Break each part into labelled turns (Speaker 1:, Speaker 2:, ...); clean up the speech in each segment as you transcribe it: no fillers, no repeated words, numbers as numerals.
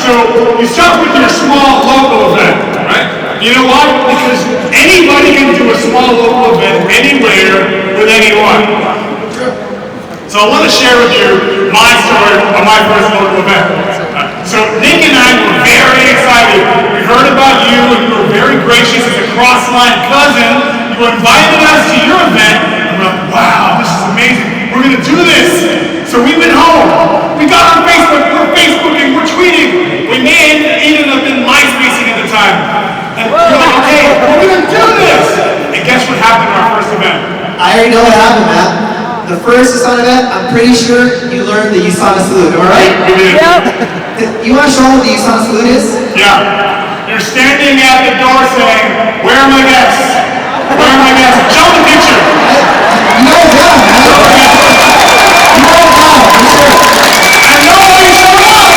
Speaker 1: So you start with your small local event, right? You know why? Because anybody can do a small local event anywhere with anyone. So I want to share with you my story of my first local event. So Nick and I were very excited. We heard about you and you were very gracious as a cross-line cousin. You invited us to your event and we're like, wow, this is amazing. We're going to do this. So we went home. We got on Facebook. We're Facebooking. We're tweeting. We ended up in MySpacing at the time. And we're like, okay, we're going to do this. And guess what happened at our first event?
Speaker 2: I already know what happened, Matt. The first USANA event, I'm pretty sure you learned the USANA salute, am I right?
Speaker 1: We did.
Speaker 2: Yep. You want to show them what the USANA salute is?
Speaker 1: Yeah. You're standing at the door saying, where are my guests? Where are my guests? Show the picture.
Speaker 2: You know it's down, man. You know it's down, for sure.
Speaker 1: And nobody showed up.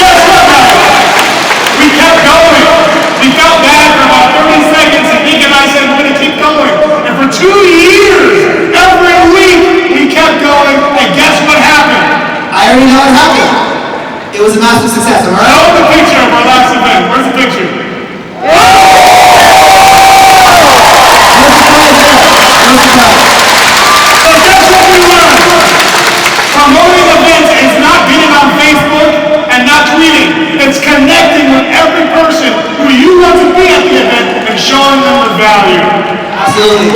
Speaker 1: Guess what, guys? We kept going. We felt bad for about 30 seconds, and Nick and I said, we're going to keep going. And for 2 years, every week, we kept going, and guess what happened?
Speaker 2: I already know what happened. It was a massive success, am I right?
Speaker 1: Show the picture of our last event. Where's the picture? Promoting events is not getting on Facebook and not tweeting. It's connecting with every person who you want to be at the event and showing them the value.
Speaker 2: Absolutely.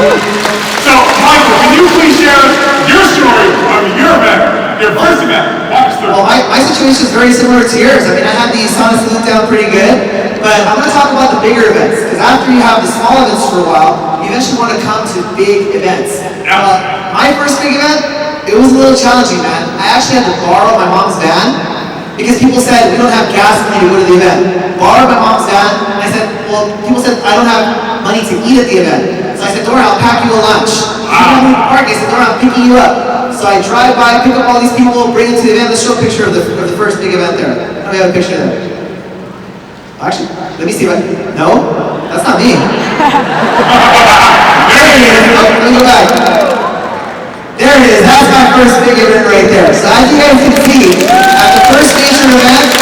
Speaker 1: So, Michael, can you please share your story of your event, your first event? Walk us through.
Speaker 2: Well, my situation is very similar to yours. I mean, I had the USANA salute down pretty good, but I'm going to talk about the bigger events, because after you have the small events for a while, you eventually want to come to big events. My first big event, it was a little challenging, man. I actually had to borrow my mom's van because people said, we don't have gas money to go to the event. Borrowed my mom's van, and I said, well, people said, I don't have money to eat at the event. So I said, Dora, I'll pack you a lunch. If you don't have park, I said, Dora, I'm picking you up. So I drive by, pick up all these people, bring them to the event. Let's show a picture of the first big event there. Let me have a picture of that. Actually, let me see if I can. No? That's not me. There it is. Oh, let me go back. There it is. That's my first big event right there. So as you guys can see, at the first major event,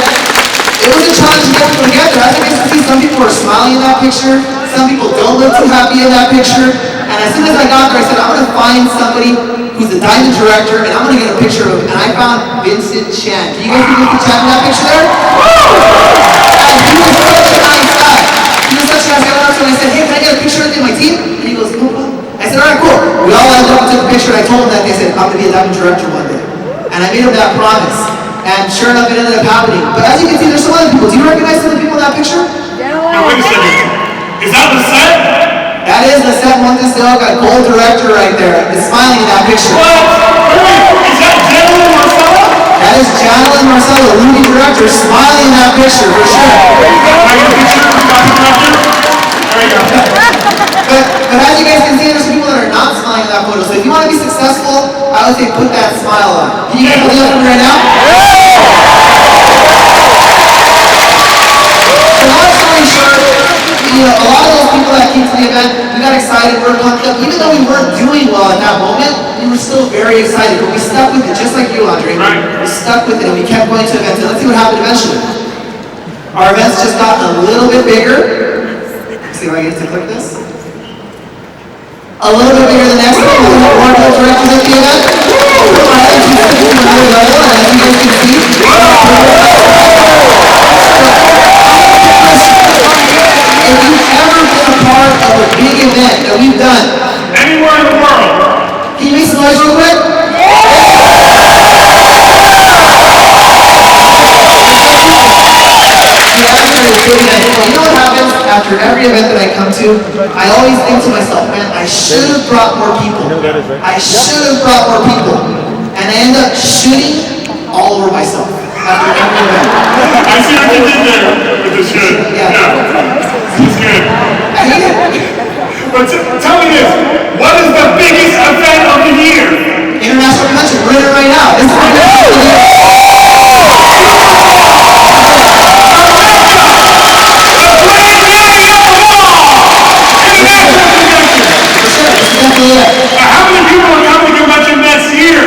Speaker 2: it was a challenge to get people together. As you guys can see, some people are smiling in that picture. Some people don't look too happy in that picture. And as soon as I got there, I said, I'm going to find somebody who's the diamond director, and I'm going to get a picture of him. And I found Vincent Chan. Can you guys see Vincent Chan in that picture there? And he was such a nice guy. He was such a nice guy. I went up to him and I said, hey, can I get a picture of my team? And he goes, no problem. I said, all right, cool. We all lined up and took a picture, and I told them that. They said, I'm going to be a diamond director one day. And I made him that promise. And sure enough, it ended up happening. But as you can see, there's some other people. Do you recognize some of the people in that picture?
Speaker 1: Now, wait a second. Is that the set?
Speaker 2: That is the set. One still got gold director right there. It's smiling in that picture.
Speaker 1: What? Wait, is that Janelle and Marcella?
Speaker 2: That is Janelle and Marcella, the leading director, smiling in that picture, for sure.
Speaker 1: There you go. Right, your picture of the director? There you go.
Speaker 2: But as you guys can see, there's people that are not smiling in that photo. So if you want to be successful, I would say put that smile on. Can you guys look at me right now? So long story short, a lot of those people that came to the event, we got excited, we were pumped up. Even though we weren't doing well at that moment, we were still very excited. But we stuck with it, just like you, Andre.
Speaker 1: Right.
Speaker 2: We stuck with it and we kept going to events. And let's see what happened eventually. Our events just got a little bit bigger. Let's see if I get to click this. A little bit bigger than next one. We have more directors at the event. My energy is to another level, and as you guys can see, if you've ever been a part of a big event that we've done
Speaker 1: anywhere in the world,
Speaker 2: can you make some noise real quick? You know what happens after every event that I come to? I always think to myself, man, I should have brought more people. I should have brought more people. And I end up shooting all over myself after every event.
Speaker 1: I see what you did there with the shoot.
Speaker 2: Yeah.
Speaker 1: It's good.
Speaker 2: I hate it.
Speaker 1: But tell me this, what is the biggest event of the year?
Speaker 2: International Convention, we're in it right now. This is the biggest event of the year.
Speaker 1: How many people are coming to convention next year?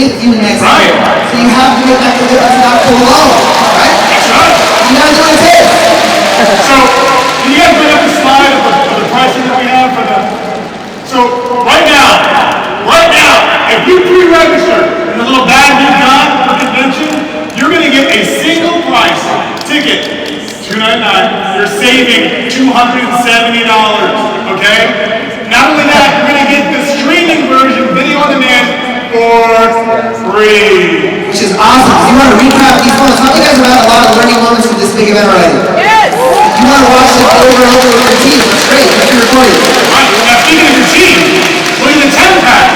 Speaker 2: with you next
Speaker 1: Right.
Speaker 2: year. So you have to make that commitment to not go alone, right?
Speaker 1: That's right.
Speaker 2: You gotta do what it takes.
Speaker 1: So, can you guys bring up the slide of the pricing that we have for the... So, right now, if you pre-register in the little bag you got for convention, you're going to get a single price ticket, $299. You're saving $270, okay? Not only that, you're going to get the streaming version, video on demand, for free.
Speaker 2: Which is awesome. If you want to recap these moments, how many guys have had a lot of learning moments with this big event already?
Speaker 3: Yes!
Speaker 2: You want to watch this over and over with your team. That's great. That's your recording.
Speaker 1: Right, now speaking of your team, look at the 10-pack.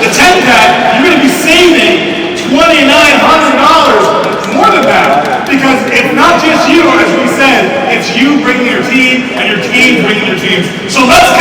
Speaker 1: The 10-pack, you're going to be saving $2,900 more than that. Because it's not just you, as we said, it's you bringing your team and your team bringing your teams. So let's